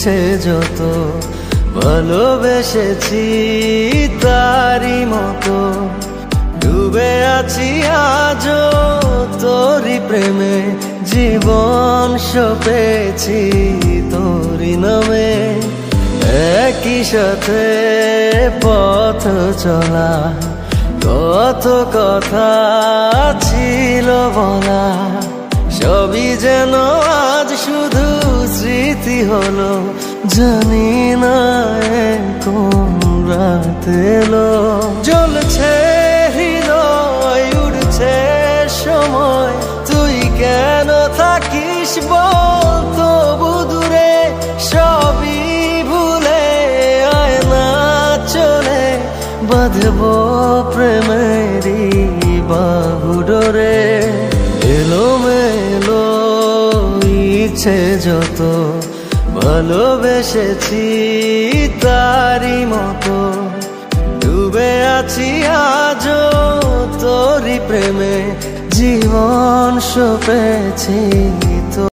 ইচ্ছে যত ভালোবেসেছি তারি মতো ডুবে আছি আজও তোরি প্রেমে জীবন সপেছি তোরি নামে একই সাথে পথ চলা কত কথা ছিল বলা সবই যেন আজ শুধু স্মৃতি হলো জানি না কোন রাত এলো জ্বলছে হৃদয় উড়ছে সময় তুই কেন থাকিস বল তবু দূরে সবই ভুলে আয় না চলে বাঁধব প্রেমেরই বাহুডোরে এলোমেলো ইচ্ছে যত ভালোবেসেছি তারি মতো ডুবে আছি আজও তোরি প্রেমে জীবন সপেছি